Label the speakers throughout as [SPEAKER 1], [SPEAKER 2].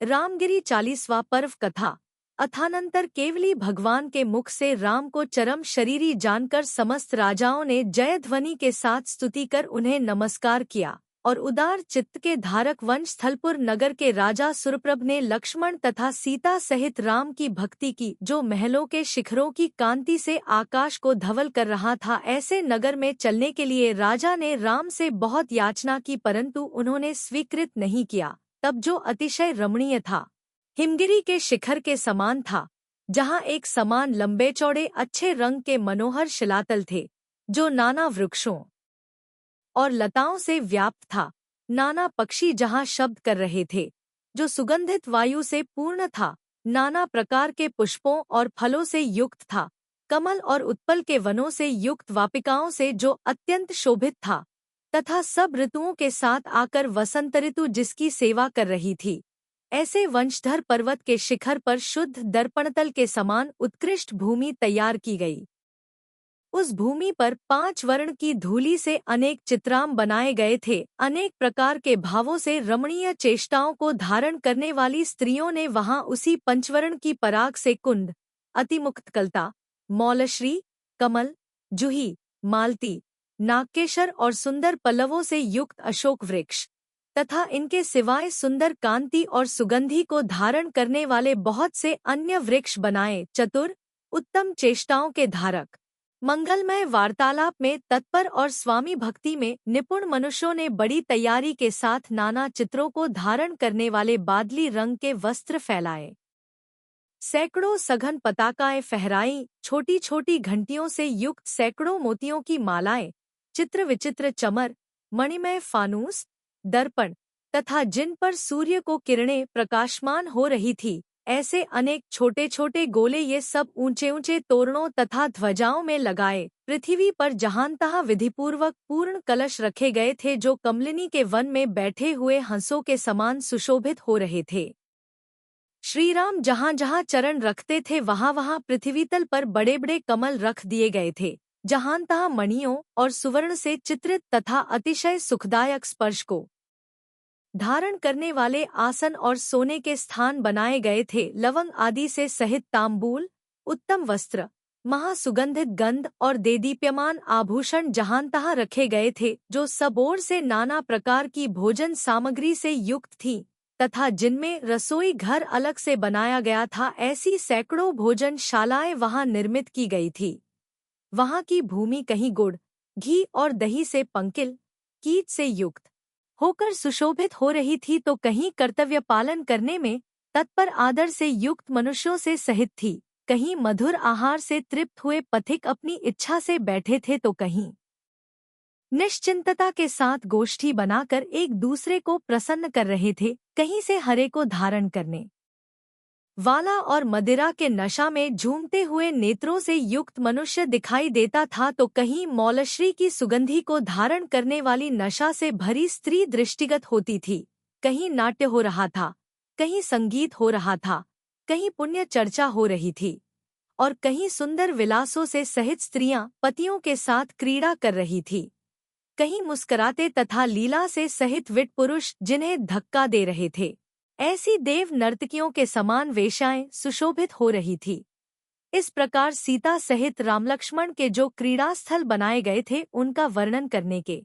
[SPEAKER 1] रामगिरी 40वां पर्व कथा। अथानंतर केवली भगवान के मुख से राम को चरम शरीरी जानकर समस्त राजाओं ने जय ध्वनि के साथ स्तुति कर उन्हें नमस्कार किया और उदार चित्त के धारक वंश स्थलपुर नगर के राजा सुरप्रभ ने लक्ष्मण तथा सीता सहित राम की भक्ति की, जो महलों के शिखरों की कांति से आकाश को धवल कर रहा था। ऐसे नगर में चलने के लिए राजा ने राम से बहुत याचना की, परंतु उन्होंने स्वीकृत नहीं किया। तब जो अतिशय रमणीय था, हिमगिरी के शिखर के समान था, जहाँ एक समान लंबे चौड़े अच्छे रंग के मनोहर शिलातल थे, जो नाना वृक्षों और लताओं से व्याप्त था। नाना पक्षी जहाँ शब्द कर रहे थे, जो सुगंधित वायु से पूर्ण था। नाना प्रकार के पुष्पों और फलों से युक्त था। कमल और उत्पल के वनों से युक्त वापिकाओं से जो अत्यंत शोभित था, तथा सब ऋतुओं के साथ आकर वसंत ऋतु जिसकी सेवा कर रही थी। ऐसे वंशधर पर्वत के शिखर पर शुद्ध दर्पणतल के समान उत्कृष्ट भूमि तैयार की गई। उस भूमि पर 5 वर्ण की धूलि से अनेक चित्राम बनाए गए थे। अनेक प्रकार के भावों से रमणीय चेष्टाओं को धारण करने वाली स्त्रियों ने वहां उसी पंचवर्ण की पराग से कुंद, अतिमुक्तकलता, मौलश्री, कमल, जूही, मालती, नागकेशर और सुंदर पल्लवों से युक्त अशोक वृक्ष तथा इनके सिवाय सुंदर कांति और सुगंधि को धारण करने वाले बहुत से अन्य वृक्ष बनाए। चतुर उत्तम चेष्टाओं के धारक, मंगलमय वार्तालाप में तत्पर और स्वामी भक्ति में निपुण मनुष्यों ने बड़ी तैयारी के साथ नाना चित्रों को धारण करने वाले बादली रंग के वस्त्र फैलाए। सैकड़ों सघन पताकाएं फहराई। छोटी छोटी घंटियों से युक्त सैकड़ों मोतियों की मालाएं, चित्र विचित्र चमर, मणिमय फानूस, दर्पण तथा जिन पर सूर्य को किरणें प्रकाशमान हो रही थी, ऐसे अनेक छोटे छोटे गोले, ये सब ऊंचे ऊंचे तोरणों तथा ध्वजाओं में लगाए। पृथ्वी पर जहांतहाँ विधिपूर्वक पूर्ण कलश रखे गए थे, जो कमलिनी के वन में बैठे हुए हंसों के समान सुशोभित हो रहे थे। श्रीराम जहाँ जहाँ चरण रखते थे, वहाँ वहाँ पृथ्वीतल पर बड़े बड़े कमल रख दिए गए थे। जहांतहाँ मणियों और सुवर्ण से चित्रित तथा अतिशय सुखदायक स्पर्श को धारण करने वाले आसन और सोने के स्थान बनाए गए थे। लवंग आदि से सहित तांबूल, उत्तम वस्त्र, महासुगंधित गंध और देदीप्यमान आभूषण जहांतहाँ रखे गए थे, जो सब ओर से नाना प्रकार की भोजन सामग्री से युक्त थी तथा जिनमें रसोई घर अलग से बनाया गया था। ऐसी सैकड़ों भोजनशालाएं वहां निर्मित की गई थी। वहां की भूमि कहीं गुड़, घी और दही से पंकिल, कीट से युक्त होकर सुशोभित हो रही थी, तो कहीं कर्तव्य पालन करने में तत्पर आदर से युक्त मनुष्यों से सहित थी। कहीं मधुर आहार से तृप्त हुए पथिक अपनी इच्छा से बैठे थे, तो कहीं निश्चिंतता के साथ गोष्ठी बनाकर एक दूसरे को प्रसन्न कर रहे थे। कहीं से हरे को धारण करने वाला और मदिरा के नशा में झूमते हुए नेत्रों से युक्त मनुष्य दिखाई देता था, तो कहीं मौलश्री की सुगंधि को धारण करने वाली नशा से भरी स्त्री दृष्टिगत होती थी। कहीं नाट्य हो रहा था, कहीं संगीत हो रहा था, कहीं पुण्य चर्चा हो रही थी और कहीं सुंदर विलासों से सहित स्त्रियां पतियों के साथ क्रीड़ा कर रही थी। कहीं मुस्कुराते तथा लीला से सहित विट पुरुष जिन्हें धक्का दे रहे थे। ऐसी देव नर्तकियों के समान वेश्याएं सुशोभित हो रही थी। इस प्रकार सीता सहित रामलक्ष्मण के जो क्रीड़ास्थल बनाए गए थे, उनका वर्णन करने के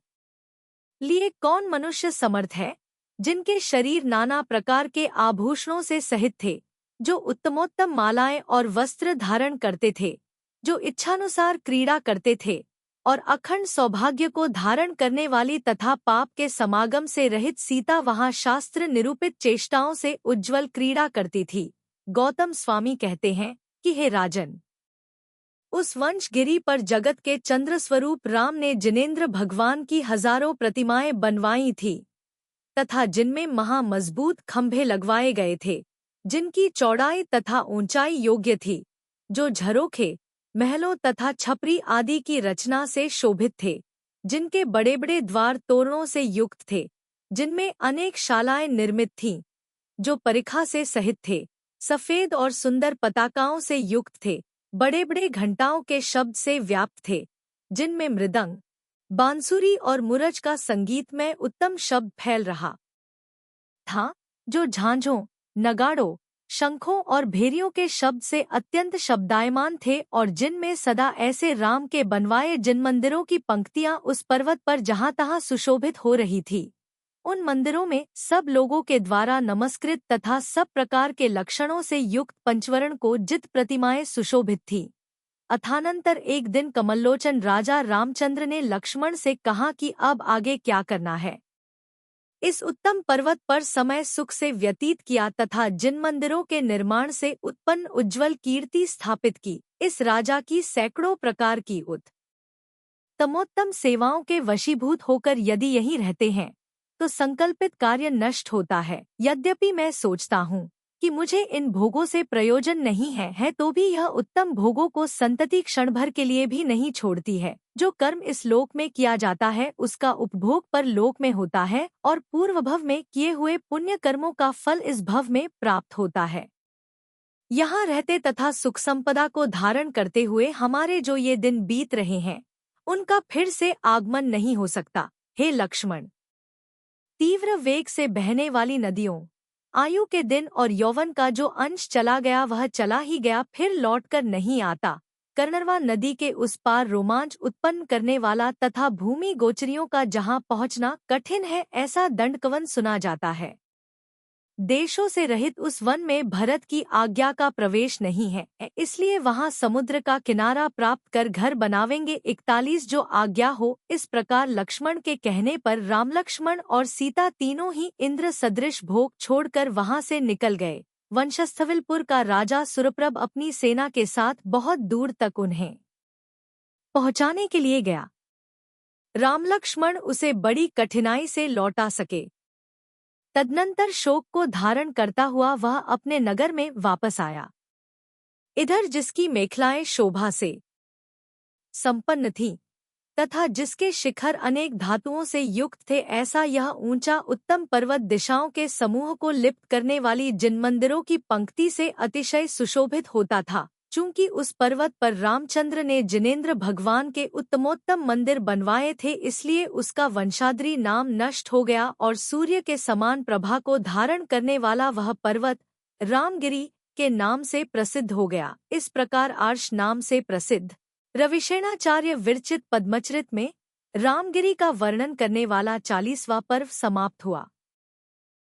[SPEAKER 1] लिए कौन मनुष्य समर्थ है, जिनके शरीर नाना प्रकार के आभूषणों से सहित थे, जो उत्तमोत्तम मालाएं और वस्त्र धारण करते थे, जो इच्छानुसार क्रीड़ा करते थे और अखंड सौभाग्य को धारण करने वाली तथा पाप के समागम से रहित सीता वहां शास्त्र निरूपित चेष्टाओं से उज्ज्वल क्रीड़ा करती थी। गौतम स्वामी कहते हैं कि हे राजन, उस वंशगिरी पर जगत के चंद्र स्वरूप राम ने जिनेंद्र भगवान की हजारों प्रतिमाएं बनवाई थी तथा जिनमें महा मजबूत खंभे लगवाए गए थे, जिनकी चौड़ाई तथा ऊंचाई योग्य थी, जो झरोखे, महलों तथा छपरी आदि की रचना से शोभित थे, जिनके बड़े बड़े द्वार तोरणों से युक्त थे, जिनमें अनेक शालाएं निर्मित थीं, जो परिखा से सहित थे, सफेद और सुंदर पताकाओं से युक्त थे, बड़े बड़े घंटाओं के शब्द से व्याप्त थे, जिनमें मृदंग, बांसुरी और मुरज का संगीत में उत्तम शब्द फैल रहा था, जो झांझों, नगाड़ों, शंखों और भेरियों के शब्द से अत्यंत शब्दायमान थे और जिनमें सदा ऐसे राम के बनवाए जिन मंदिरों की पंक्तियां उस पर्वत पर जहां तहां सुशोभित हो रही थी। उन मंदिरों में सब लोगों के द्वारा नमस्कृत तथा सब प्रकार के लक्षणों से युक्त पंचवर्ण को जित प्रतिमाएं सुशोभित थी। अथानंतर एक दिन कमललोचन राजा रामचंद्र ने लक्ष्मण से कहा कि अब आगे क्या करना है। इस उत्तम पर्वत पर समय सुख से व्यतीत किया तथा जिन मंदिरों के निर्माण से उत्पन्न उज्ज्वल कीर्ति स्थापित की, इस राजा की सैकड़ों प्रकार की उत्तमोत्तम सेवाओं के वशीभूत होकर यदि यहीं रहते हैं तो संकल्पित कार्य नष्ट होता है। यद्यपि मैं सोचता हूँ कि मुझे इन भोगों से प्रयोजन नहीं है तो भी यह उत्तम भोगों को संतति क्षण भर के लिए भी नहीं छोड़ती है। जो कर्म इस लोक में किया जाता है उसका उपभोग पर लोक में होता है और पूर्व भव में किए हुए पुण्य कर्मों का फल इस भव में प्राप्त होता है। यहाँ रहते तथा सुख संपदा को धारण करते हुए हमारे जो ये दिन बीत रहे हैं उनका फिर से आगमन नहीं हो सकता। हे लक्ष्मण, तीव्र वेग से बहने वाली नदियों, आयु के दिन और यौवन का जो अंश चला गया वह चला ही गया, फिर लौटकर नहीं आता। कर्णरवा नदी के उस पार रोमांच उत्पन्न करने वाला तथा भूमि गोचरियों का जहां पहुंचना कठिन है ऐसा दंडकवन सुना जाता है। देशों से रहित उस वन में भरत की आज्ञा का प्रवेश नहीं है, इसलिए वहां समुद्र का किनारा प्राप्त कर घर बनावेंगे। 41 जो आज्ञा हो। इस प्रकार लक्ष्मण के कहने पर रामलक्ष्मण और सीता तीनों ही इंद्र सदृश भोग छोड़कर वहां से निकल गए। वंशस्थविलपुर का राजा सुरप्रभ अपनी सेना के साथ बहुत दूर तक उन्हें पहुंचाने के लिए गया। रामलक्ष्मण उसे बड़ी कठिनाई से लौटा सके। तदनंतर शोक को धारण करता हुआ वह अपने नगर में वापस आया। इधर जिसकी मेखलाएं शोभा से संपन्न थीं तथा जिसके शिखर अनेक धातुओं से युक्त थे, ऐसा यह ऊंचा उत्तम पर्वत दिशाओं के समूह को लिप्त करने वाली जिन मंदिरों की पंक्ति से अतिशय सुशोभित होता था। चूंकि उस पर्वत पर रामचंद्र ने जिनेंद्र भगवान के उत्तमोत्तम मंदिर बनवाए थे, इसलिए उसका वंशाद्री नाम नष्ट हो गया और सूर्य के समान प्रभा को धारण करने वाला वह पर्वत रामगिरी के नाम से प्रसिद्ध हो गया। इस प्रकार आर्ष नाम से प्रसिद्ध रविशेणाचार्य विरचित पद्मचरित में रामगिरी का वर्णन करने वाला 40वां पर्व समाप्त हुआ।